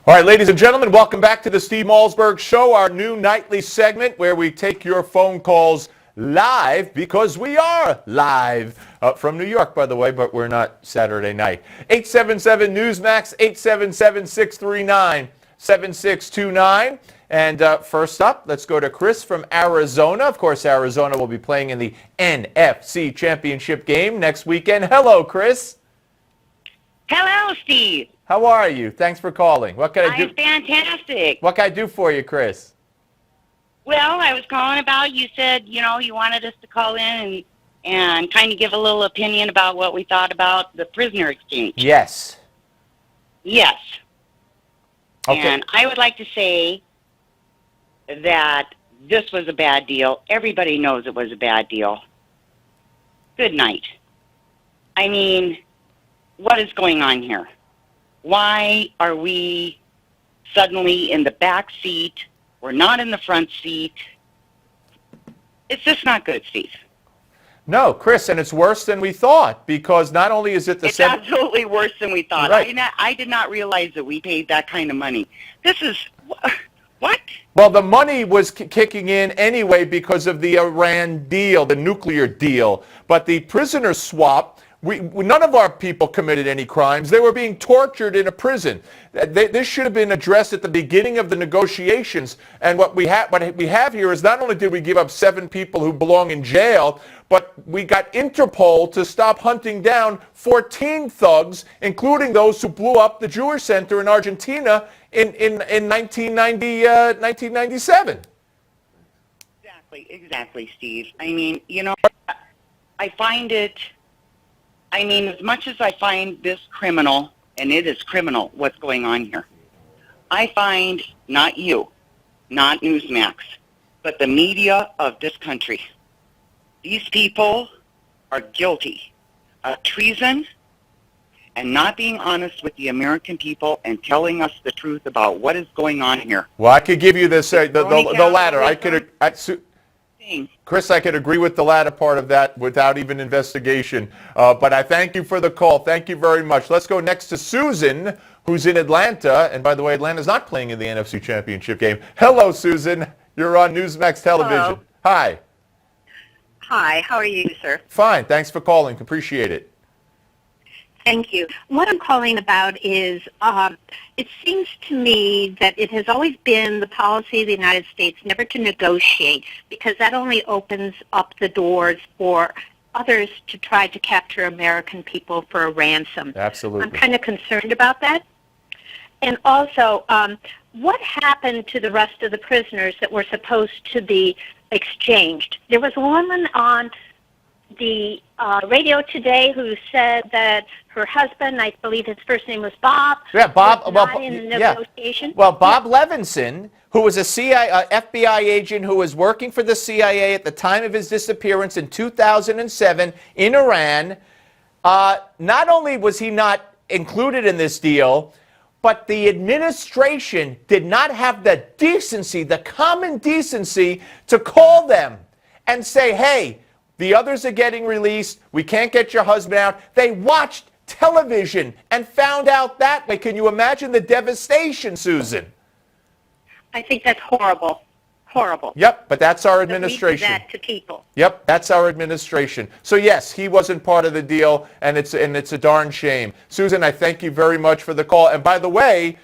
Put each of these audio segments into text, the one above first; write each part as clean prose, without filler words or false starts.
All right, ladies and gentlemen, welcome back to the Steve Malzberg Show, our new nightly segment where we take your phone calls live, because we are live from New York, by the way, but we're not Saturday night. 877 Newsmax, 877-639-7629. And first up, let's go to Chris from Arizona. Of course, Arizona will be playing in the NFC Championship game next weekend. Hello, Chris. Hello, Steve. How are you? Thanks for calling. What can I do? I'm fantastic. What can I do for you, Chris? Well, I was calling about, you said, you wanted us to call in and kind of give a little opinion about what we thought about the prisoner exchange. Yes. Yes. Okay. And I would like to say that this was a bad deal. Everybody knows it was a bad deal. Good night. I mean, what is going on here? Why are we suddenly in the back seat? We're not in the front seat. It's just not good, Steve. No, Chris, and it's worse than we thought, because not only is it the It's absolutely worse than we thought. Right. I did not realize that we paid that kind of money. This is, what? Well, the money was kicking in anyway because of the Iran deal, the nuclear deal. But the prisoner swap, none of our people committed any crimes. They were being tortured in a prison. This should have been addressed at the beginning of the negotiations. And what we have here is, not only did we give up 7 people who belong in jail, but we got Interpol to stop hunting down 14 thugs, including those who blew up the Jewish Center in Argentina in 1997. Exactly, Steve. I mean, I find it... as much as I find this criminal, and it is criminal what's going on here, I find not you, not Newsmax, but the media of this country. These people are guilty of treason and not being honest with the American people and telling us the truth about what is going on here. Well, I could give you this, the latter. Chris, I could agree with the latter part of that without even investigation. But I thank you for the call. Thank you very much. Let's go next to Susan, who's in Atlanta. And by the way, Atlanta's not playing in the NFC Championship game. Hello, Susan. You're on Newsmax Television. Hello. Hi. Hi, how are you, sir? Fine. Thanks for calling. Appreciate it. Thank you. What I'm calling about is, it seems to me that it has always been the policy of the United States never to negotiate, because that only opens up the doors for others to try to capture American people for a ransom. Absolutely. I'm kind of concerned about that. And also, what happened to the rest of the prisoners that were supposed to be exchanged? There was a woman on the radio today who said that her husband, I believe his first name was Bob, was not in the negotiation. Well, Bob Levinson, who was a FBI agent who was working for the CIA at the time of his disappearance in 2007 in Iran, not only was he not included in this deal, but the administration did not have the decency, the common decency, to call them and say, hey, the others are getting released. We can't get your husband out. They watched television and found out that way. Can you imagine the devastation, Susan? I think that's horrible. Horrible. Yep, but that's our administration. That to people. Yep, that's our administration. So yes, he wasn't part of the deal, and it's a darn shame. Susan, I thank you very much for the call. And by the way,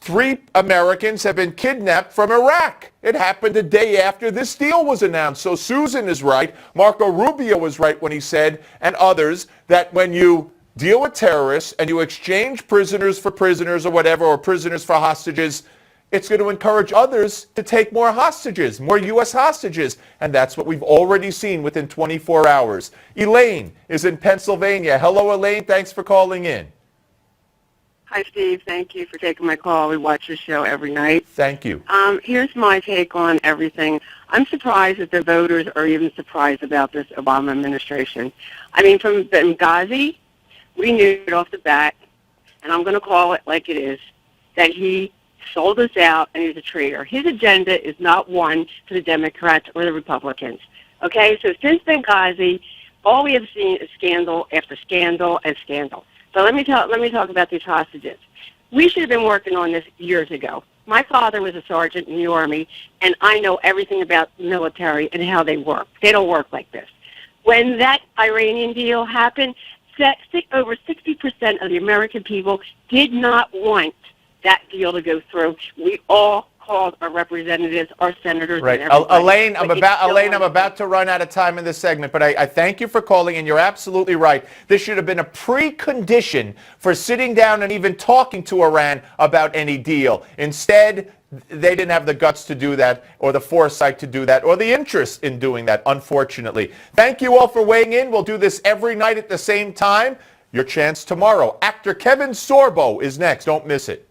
3 Americans have been kidnapped from Iraq. It happened a day after this deal was announced. So Susan is right. Marco Rubio was right when he said, and others, that when you deal with terrorists and you exchange prisoners for prisoners or whatever, or prisoners for hostages, it's going to encourage others to take more hostages, more U.S. hostages. And that's what we've already seen within 24 hours. Elaine is in Pennsylvania. Hello, Elaine. Thanks for calling in. Hi, Steve. Thank you for taking my call. We watch your show every night. Thank you. Here's my take on everything. I'm surprised that the voters are even surprised about this Obama administration. I mean, from Benghazi, we knew it off the bat, and I'm going to call it like it is, that he sold us out and he's a traitor. His agenda is not one for the Democrats or the Republicans. Okay? So since Benghazi, all we have seen is scandal after scandal and scandal. So let me talk about these hostages. We should have been working on this years ago. My father was a sergeant in the Army, and I know everything about the military and how they work. They don't work like this. When that Iranian deal happened, over 60% of the American people did not want that deal to go through. We all called our representatives, our senators, Right. and everybody. Elaine, I'm about to run out of time in this segment, but I thank you for calling, and you're absolutely right. This should have been a precondition for sitting down and even talking to Iran about any deal. Instead, they didn't have the guts to do that, or the foresight to do that, or the interest in doing that, unfortunately. Thank you all for weighing in. We'll do this every night at the same time. Your chance tomorrow. Actor Kevin Sorbo is next. Don't miss it.